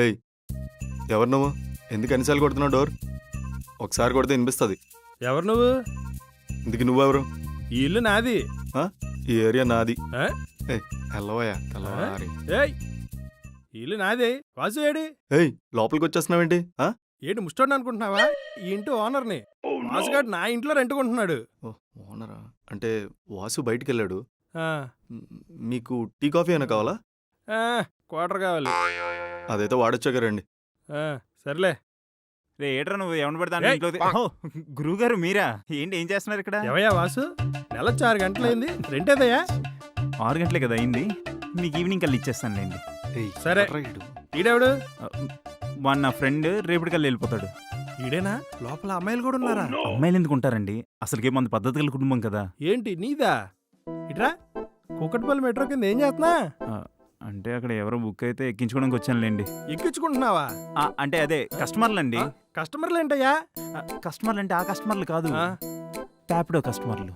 ఏయ్, ఎవరు నువ్వు? ఎందుకు ఎన్నిసార్లు కొడుతున్నావు డోర్? ఒకసారి కొడితే వినిపిస్తుంది. ఎవరు నువ్వు? ఇందుకు నువ్వెవరు? ఈ ఇల్లు నాది. ఆ? ఈ ఏరియా నాది. ఆ? ఎల్లవయ్యా తెల్లవారి. ఏయ్, ఈ ఇల్లు నాదే. వాసు ఏడి? ఏయ్, లోపలికి వచ్చేస్తున్నావేంటి? ఆ? ఏంటి ముష్టోడిని అనుకుంటున్నావా? ఈ ఇంటి ఓనర్ని. వాసుగాడు నా ఇంట్లో రెంటుకుంటున్నాడు. ఓ, ఓనరా? అంటే వాసు బయటికి వెళ్ళాడు. ఆ, మీకు టీ కాఫీ అయినా కావాలా? ఆ, క్వార్టర్ కావాలి. అదైతే వాడొచ్చాక రండి. ఆ, సర్లే. రే ఏట్రా నువ్వు ఎవరిని పడతా ఏయ్, ఇంట్లో గురువు గారు మీరా? ఏంటి ఏం చేస్తున్నారు ఇక్కడ? ఎవయ్యా వాసు? నెలొచ్చి 6 గంటలైంది. రెంటేదయ్యా? 6 గంటలే కదా అయింది. మీకు ఈవినింగ్ కల్లా ఇచ్చేస్తానులేండి. ఏయ్, సరే. ఎవర్రా ఈడు? ఈడెవడు? వాడు నా ఫ్రెండ్ రేపటి కల్లా వెళ్ళిపోతాడు. ఈడేనా? లోపల అమ్మాయిలు కూడా ఉన్నారా? అమ్మాయిలు ఎందుకు ఉంటారండి? అసలుకే మన పద్ధతి గల కుటుంబం కదా. ఏంటి నీదా? ఇట్రా. కుక్కటిపల్లి మెట్రో కింద ఏం చేస్తున్నా? అంటే అక్కడ ఎవరో బుక్ అయితే ఎక్కించుకోవడానికి వచ్చానులేండి. ఎక్కించుకుంటున్నావా? అంటే అదే కస్టమర్లు అండి. కస్టమర్లు ఏంటయ్యా? కస్టమర్లు అంటే ఆ కస్టమర్లు కాదు, ఆ, ట్యాప్డో కస్టమర్లు.